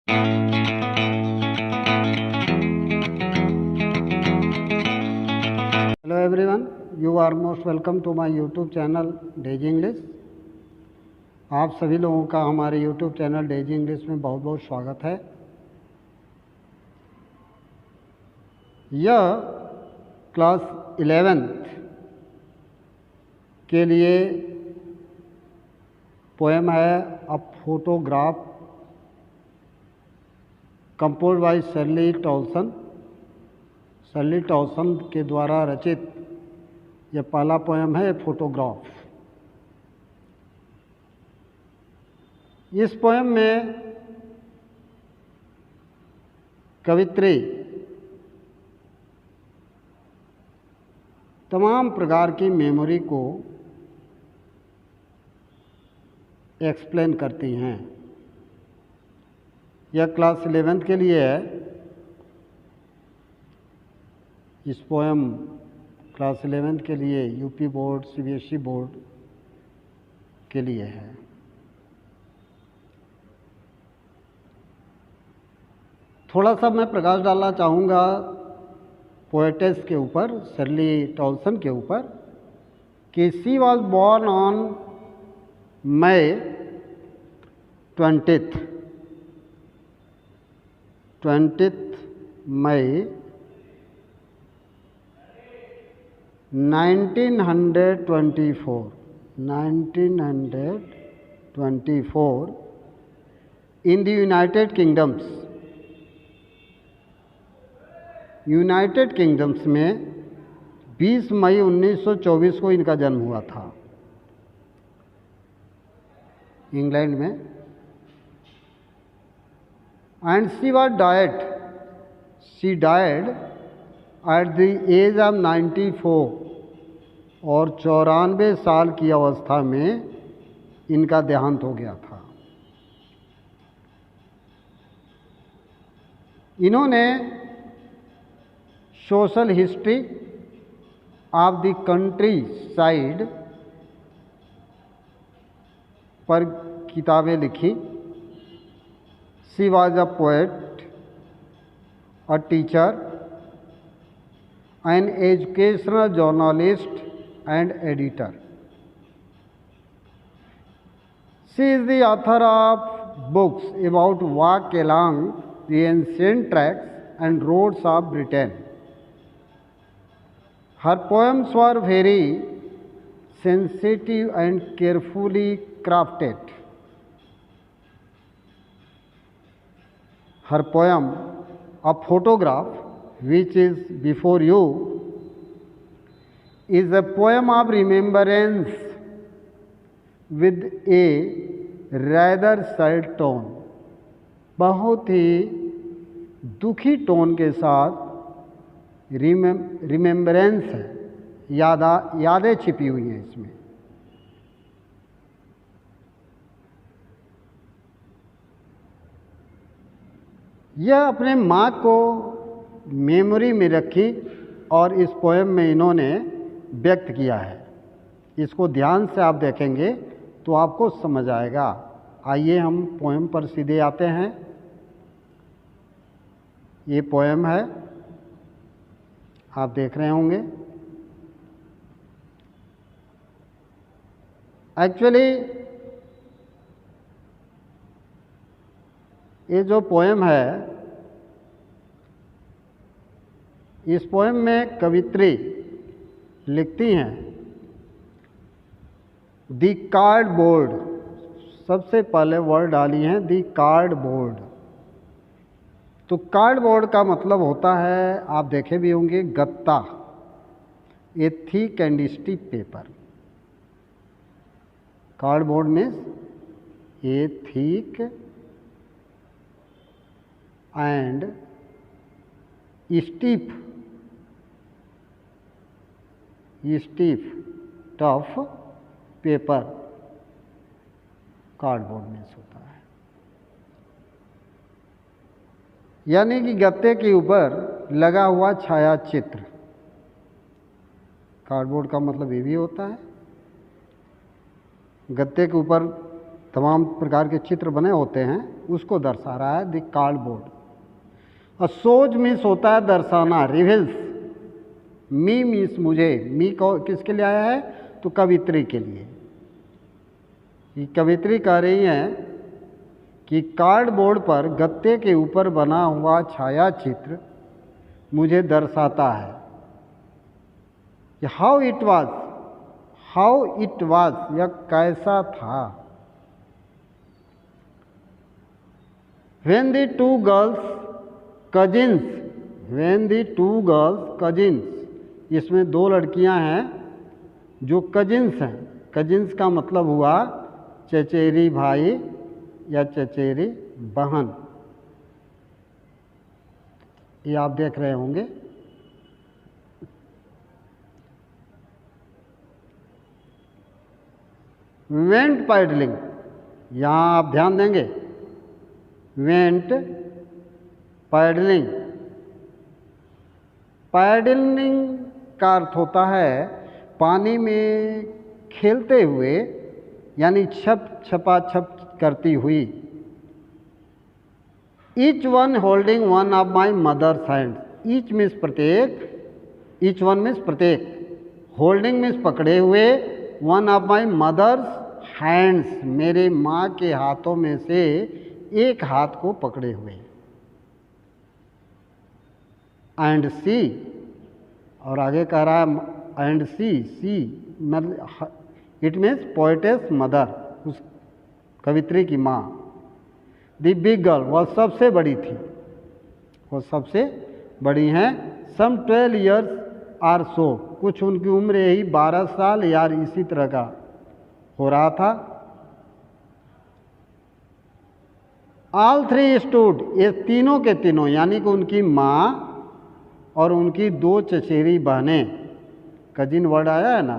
Hello everyone, you are most welcome to my YouTube channel Daisy English. आप सभी लोगों का हमारे यूट्यूब चैनल डेजी इंग्लिश में बहुत बहुत स्वागत है। यह क्लास 11th के लिए पोएम है a photograph compose bye Shirley Toulson. Shirley Toulson के द्वारा रचित यह पहला पोएम है, फोटोग्राफ। इस पोएम में कवित्री तमाम प्रकार की मेमोरी को एक्सप्लेन करती हैं। यह क्लास 11th के लिए है। इस पोएम क्लास 11th के लिए यूपी बोर्ड, सीबीएसई बोर्ड के लिए है। थोड़ा सा मैं प्रकाश डालना चाहूँगा पोएटेस के ऊपर, शर्ली टॉल्सन के ऊपर, कि she was born on May 20th May 1924 in the United Kingdoms। United Kingdoms में 20 मई 1924 को इनका जन्म हुआ था, इंग्लैंड में। And she died at the age of 94, और 94 साल की अवस्था में इनका देहांत हो गया था। इन्होंने social history of the country side पर किताबें लिखी। She was a poet, a teacher, an educational journalist and editor. She is the author of books about walk along the ancient tracks and roads of Britain. Her poems were very sensitive and carefully crafted. Her poem, A Photograph, which is before you, is a poem of remembrance with a rather sad tone। बहुत ही दुखी tone के साथ remembrance है, यादें छिपी हुई हैं इसमें। यह अपने माँ को मेमोरी में रखी और इस पोएम में इन्होंने व्यक्त किया है। इसको ध्यान से आप देखेंगे तो आपको समझ आएगा। आइए हम पोएम पर सीधे आते हैं। ये पोएम है, आप देख रहे होंगे। एक्चुअली ये जो पोएम है, इस पोएम में कवित्री लिखती हैं दी कार्डबोर्ड। सबसे पहले वर्ड डाली हैं दी कार्डबोर्ड। तो कार्डबोर्ड का मतलब होता है, आप देखे भी होंगे, गत्ता, ए thick and stiff paper. Cardboard means A thick and stiff tough paper cardboard means होता है। यानी कि गत्ते के ऊपर लगा हुआ छाया चित्र। कार्डबोर्ड का मतलब ये भी होता है, गत्ते के ऊपर तमाम प्रकार के चित्र बने होते हैं, उसको दर्शा रहा है द कार्डबोर्ड। शोज मीन्स होता है दर्शाना, रिवील्स। मी मीन्स मुझे, मी को किसके लिए आया है, तो कवित्री के लिए। ये कवित्री कह रही हैं कि कार्डबोर्ड पर गत्ते के ऊपर बना हुआ छाया चित्र मुझे दर्शाता है हाउ इट वाज, यह कैसा था। When the two girls cousins, इसमें दो लड़कियां हैं जो कजिन्स हैं। कजिन्स का मतलब हुआ चचेरी भाई या चचेरी बहन। ये आप देख रहे होंगे। वेंट पैडलिंग, यहाँ आप ध्यान देंगे, वेंट पैडलिंग। पैडलिंग का अर्थ होता है पानी में खेलते हुए, यानी छपा छप करती हुई। Each one holding one of my mother's hand, each means प्रत्येक, ईच वन मीन्स प्रत्येक, होल्डिंग मीन्स पकड़े हुए, one of my mother's hands मेरे माँ के हाथों में से एक हाथ को पकड़े हुए। एंड सी, और आगे कह रहा है and see it means poetess mother, उस कवित्री की माँ। द बिग गर्ल, वह सबसे बड़ी थी, वो सबसे बड़ी हैं। सम 12 years आर सो, कुछ उनकी उम्र यही 12 साल या इसी तरह का हो रहा था। ऑल थ्री स्टूड, ये तीनों के तीनों, यानी कि उनकी माँ और उनकी दो चचेरी बहनें, कजिन वर्ड आया है ना,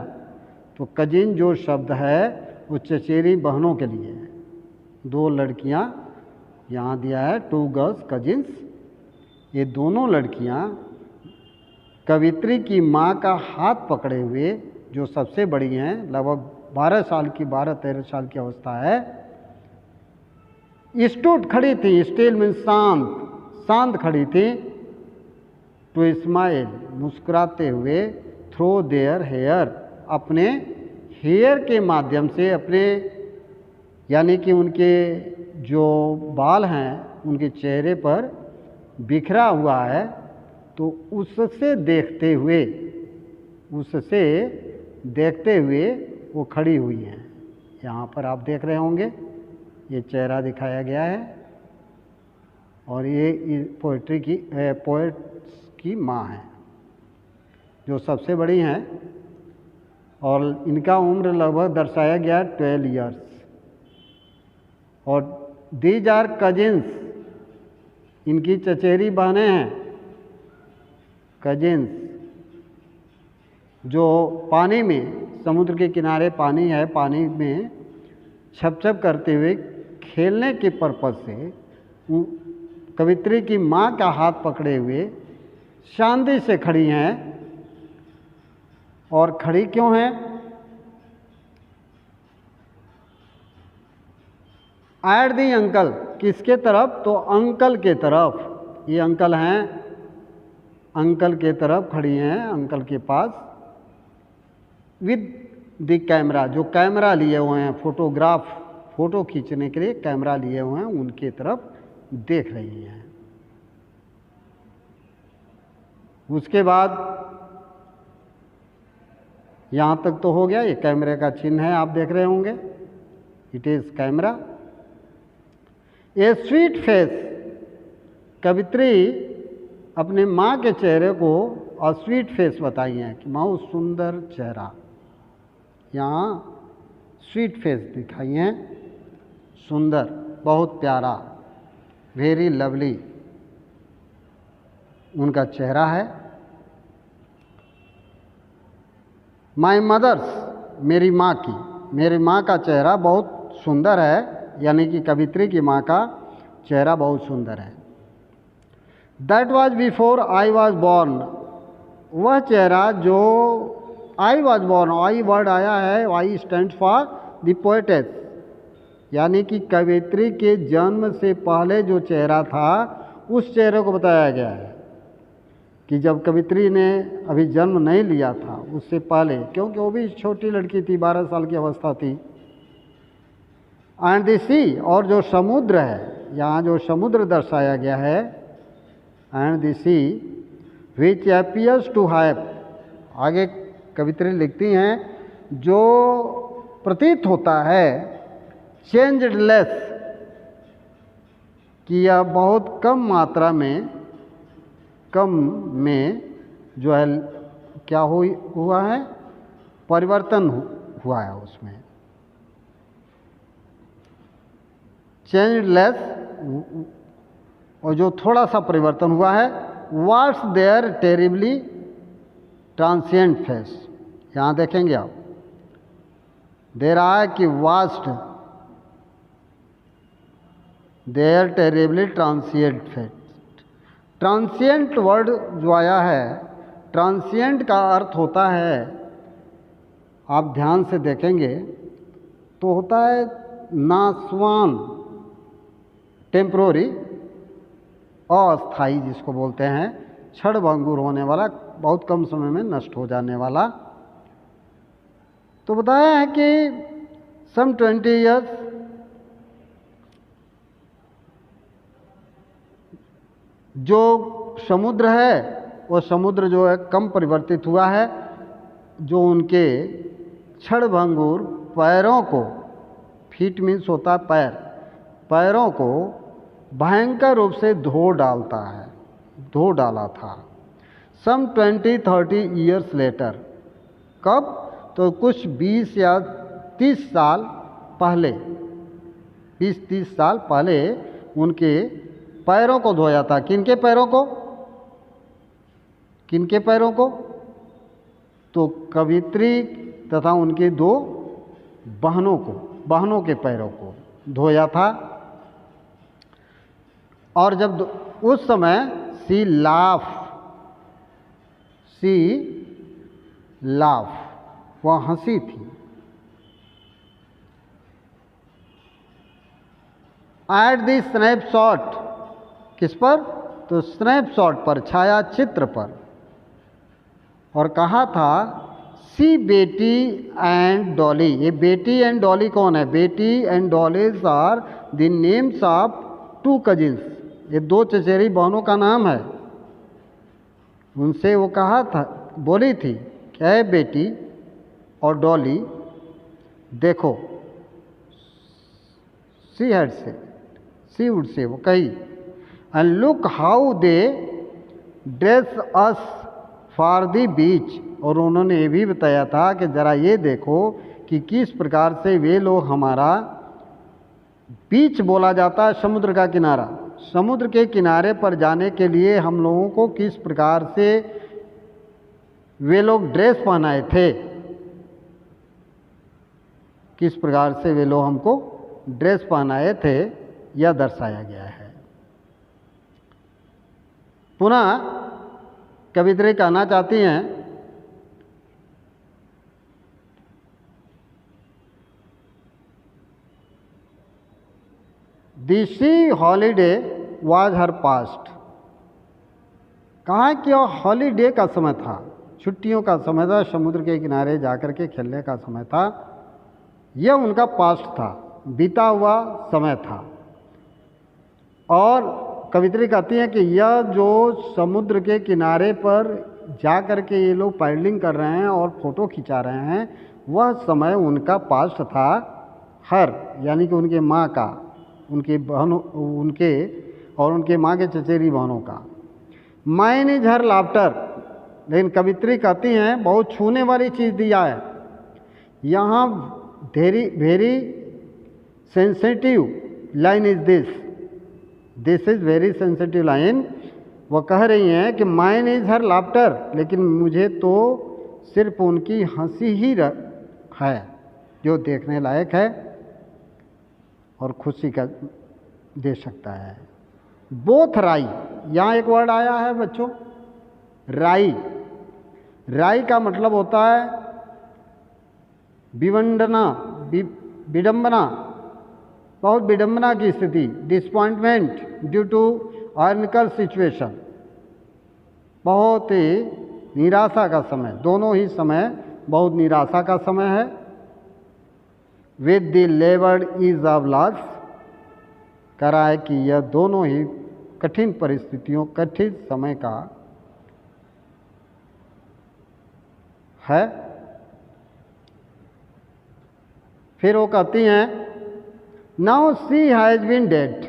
तो कजिन जो शब्द है वो चचेरी बहनों के लिए है। दो लड़कियां यहाँ दिया है, 2 girls कजिन्स। ये दोनों लड़कियां कवित्री की माँ का हाथ पकड़े हुए, जो सबसे बड़ी हैं, लगभग 12 साल की, 12-13 साल की अवस्था है, स्टूड खड़ी थी, स्टिल मीन्स शांत खड़ी थी, टू स्माइल मुस्कुराते हुए, थ्रो देयर हेयर अपने हेयर के माध्यम से, अपने यानी कि उनके जो बाल हैं उनके चेहरे पर बिखरा हुआ है, तो उससे देखते हुए वो खड़ी हुई हैं। यहाँ पर आप देख रहे होंगे, ये चेहरा दिखाया गया है, और ये पोएट्स की माँ है, जो सबसे बड़ी हैं, और इनका उम्र लगभग दर्शाया गया 12 years। और दीज आर कजिन्स, इनकी चचेरी बहनें हैं, कजिन्स, जो पानी में, समुद्र के किनारे पानी है, पानी में छप करते हुए खेलने के पर्पज से कवित्री की माँ का हाथ पकड़े हुए शांति से खड़ी हैं। और खड़ी क्यों हैं? एट दी अंकल, किसके तरफ? तो अंकल के तरफ। ये अंकल हैं, अंकल के तरफ खड़ी हैं, अंकल के पास। विद द कैमरा, जो कैमरा लिए हुए हैं, फोटो खींचने के लिए कैमरा लिए हुए हैं, उनके तरफ देख रही हैं। उसके बाद यहाँ तक तो हो गया, ये कैमरे का चिन्ह है, आप देख रहे होंगे, it is camera. A sweet face, कवित्री अपने माँ के चेहरे को और स्वीट फेस बताई है कि माँ सुंदर चेहरा, यहाँ स्वीट फेस दिखाई हैं, सुंदर, बहुत प्यारा, वेरी लवली उनका चेहरा है। माई मदर्स, मेरी माँ की, मेरी माँ का चेहरा बहुत सुंदर है, यानी कि कवित्री की माँ का चेहरा बहुत सुंदर है। That was before I was born, वह चेहरा जो I was born, I word आया है, I stand for the poetess, यानी कि कवियत्री के जन्म से पहले जो चेहरा था उस चेहरे को बताया गया है कि जब कवियत्री ने अभी जन्म नहीं लिया था उससे पहले, क्योंकि वो भी छोटी लड़की थी, 12 साल की अवस्था थी। एंड द सी, और जो समुद्र है, यहाँ जो समुद्र दर्शाया गया है, and the sea which appears to have, आगे कवित्री लिखती हैं, जो प्रतीत होता है चेंज्ड लेस, कि यह बहुत कम मात्रा में, कम में जो है क्या हुआ है, परिवर्तन हुआ है उसमें। चेंज्ड लेस, और जो थोड़ा सा परिवर्तन हुआ है। What's there terribly transient face, यहाँ देखेंगे आप, दे रहा है कि vast there terribly transient face. Transient word जो आया है, ट्रांसिएंट का अर्थ होता है, आप ध्यान से देखेंगे तो होता है नासवान, टेम्प्रोरी, अस्थाई जिसको बोलते हैं, क्षण भंगुर होने वाला, बहुत कम समय में नष्ट हो जाने वाला। तो बताया है कि सम 20 ईयर्स, जो समुद्र है वो समुद्र जो है कम परिवर्तित हुआ है, जो उनके क्षणभंगुर पैरों को, फीट मीन्स होता है पैर, पैरों को भयंकर रूप से धो डाला था। सम 20-30 ईयर्स लेटर, कब? तो कुछ 20 या 30 साल पहले, 20-30 साल पहले उनके पैरों को धोया था। किनके पैरों को? किनके पैरों को? तो कवियत्री तथा उनके 2 बहनों के पैरों को धोया था। और जब उस समय सी लाफ, वह हंसी थी। एट द स्नैपशॉट, किस पर? तो स्नैपशॉट पर, छाया चित्र पर। और कहा था सी बेटी एंड डॉली। ये बेटी एंड डॉली कौन है? Betty and Dolly's are the names of 2 cousins, ये 2 चचेरी बहनों का नाम है। उनसे वो कहा था, बोली थी, क्या है बेटी और डॉली, देखो, सी वुड से, वो कही, and look how they dress us for the beach. और उन्होंने ये भी बताया था कि ज़रा ये देखो कि किस प्रकार से वे लोग, हमारा बीच बोला जाता है समुद्र का किनारा, समुद्र के किनारे पर जाने के लिए हम लोगों को किस प्रकार से वे लोग ड्रेस पहनाए थे, किस प्रकार से वे लोग हमको ड्रेस पहनाए थे, यह दर्शाया गया है। पुनः कवियत्री कहना चाहती हैं, the C holiday was her past. कहा कि वह हॉलीडे का समय था, छुट्टियों का समय था, समुद्र के किनारे जाकर के खेलने का समय था, यह उनका पास्ट था, बीता हुआ समय था। और कवियत्री कहती हैं कि यह जो समुद्र के किनारे पर जा कर के ये लोग पैडलिंग कर रहे हैं और फोटो खिंचा रहे हैं, वह समय उनका पास्ट था। हर यानी कि उनके माँ का, उनके बहनों, उनके और उनके माँ के चचेरी बहनों का। Mine is her laughter. लेकिन कवियत्री कहती हैं बहुत छूने वाली चीज़ दिया है यहाँ, very sensitive line is this is very sensitive line. वो कह रही हैं कि माइन इज हर लाफ्टर, लेकिन मुझे तो सिर्फ उनकी हंसी ही है जो देखने लायक है और खुशी का दे सकता है। बोथ राई, यहाँ एक वर्ड आया है बच्चों, राई। राई का मतलब होता है विडंबना, बहुत विडंबना की स्थिति, डिसपॉइंटमेंट ड्यू टू आर्निकल सिचुएशन, बहुत ही निराशा का समय, दोनों ही समय बहुत निराशा का समय है। With the levered is of loss, कह रहा है कि यह दोनों ही कठिन परिस्थितियों, कठिन समय का है। फिर वो कहती हैं now she has been dead,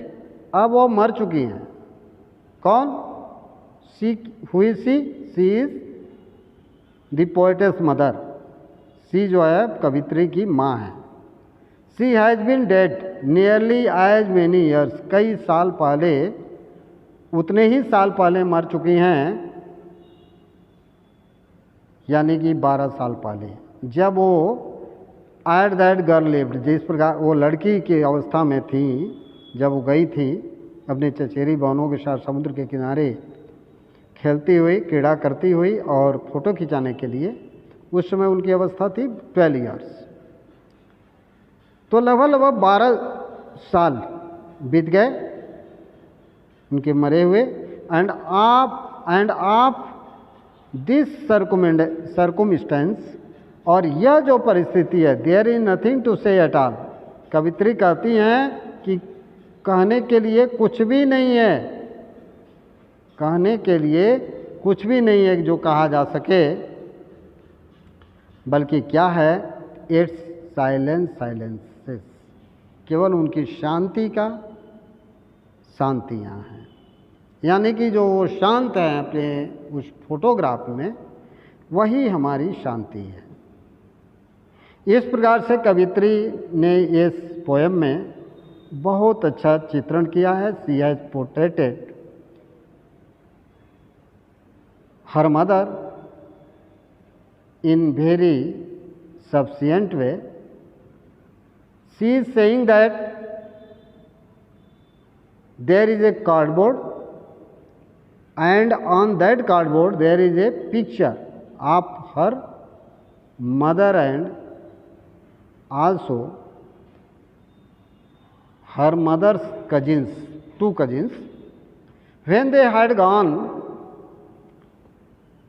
अब वो मर चुकी हैं। कौन? She, who is she? She is the poetess mother, she जो है कवित्री की माँ है। She has been dead nearly as many years, कई साल पहले, उतने ही साल पहले मर चुकी हैं, यानी कि 12 साल पहले, जब वो एट दैट गर्ल लिव्ड, जिस प्रकार वो लड़की की अवस्था में थी, जब वो गई थी अपने चचेरी बहनों के साथ समुद्र के किनारे खेलती हुई, क्रीड़ा करती हुई और फोटो खिंचाने के लिए, उस समय उनकी अवस्था थी 12 ईयर्स। तो लगभग 12 साल बीत गए उनके मरे हुए। एंड आप दिस सर्कुमस्टेंस, और यह जो परिस्थिति है, देयर इज नथिंग टू से एट ऑल, कवित्री कहती हैं कि कहने के लिए कुछ भी नहीं है, कहने के लिए कुछ भी नहीं है जो कहा जा सके, बल्कि क्या है, इट्स साइलेंसेस, केवल उनकी शांति का शांति यहाँ है। यानी कि जो वो शांत हैं अपने उस फोटोग्राफ में, वही हमारी शांति है। इस प्रकार से कवित्री ने इस पोएम में बहुत अच्छा चित्रण किया है। She has portrayed her mother in very sufficient way. She is saying that there is a cardboard and on that cardboard there is a picture of her mother and also her mother's cousins, 2 cousins. When they had gone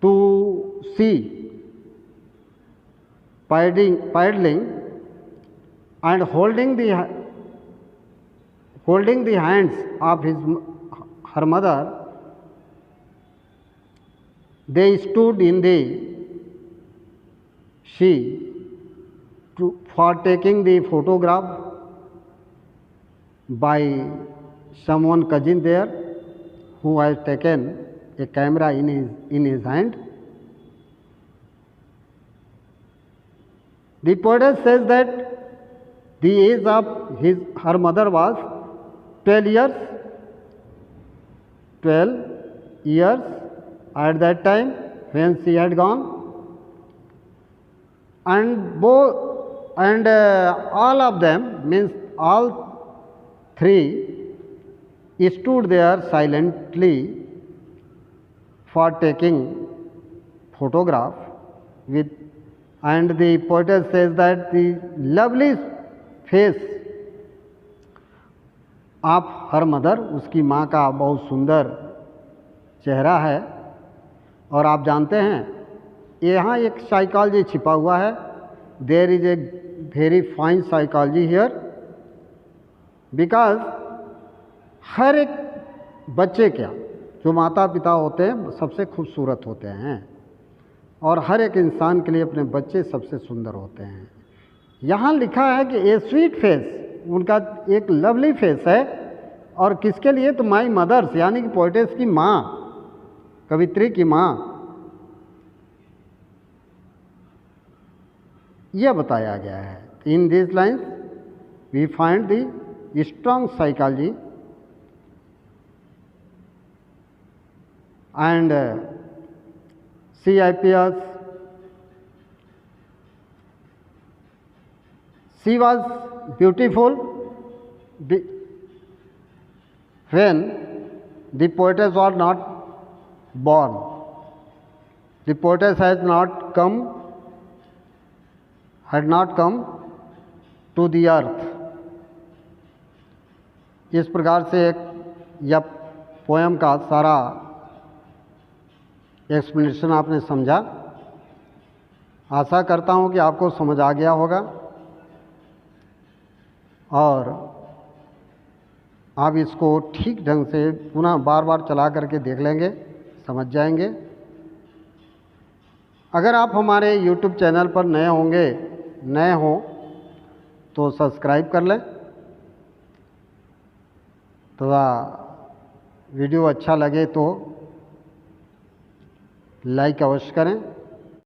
to sea, paddling and holding the hands of her mother, they stood in the sea for taking the photograph by someone cousin there who has taken a camera in his hand. The poet says that the age of her mother was 12 years. 12 years at that time when she had gone, and all of them, means all 3 stood there silently for taking photograph with. And the poet says that the lovely face of her mother, उसकी माँ का बहुत सुंदर चेहरा है। और आप जानते हैं यहाँ एक साइकोलॉजी छिपा हुआ है। There is a very fine psychology here, because हर एक बच्चे क्या, जो माता पिता होते हैं सबसे खूबसूरत होते हैं, और हर एक इंसान के लिए अपने बच्चे सबसे सुंदर होते हैं। यहाँ लिखा है कि ए स्वीट फेस, उनका एक लवली फेस है, और किसके लिए? तो माई मदर्स, यानी कि पोएटेस की माँ, कवित्री की माँ। यह बताया गया है। In this lines we find the strong psychology and she appears, she was beautiful when the poetess was not born. The poetess had not come to the earth. इस प्रकार से एक यह पोएम का सारा एक्सप्लेनेशन आपने समझा। आशा करता हूँ कि आपको समझ आ गया होगा और आप इसको ठीक ढंग से पुनः बार बार चला करके देख लेंगे, समझ जाएंगे। अगर आप हमारे YouTube चैनल पर नए हों तो सब्सक्राइब कर लें तथा वीडियो अच्छा लगे तो लाइक अवश्य करें।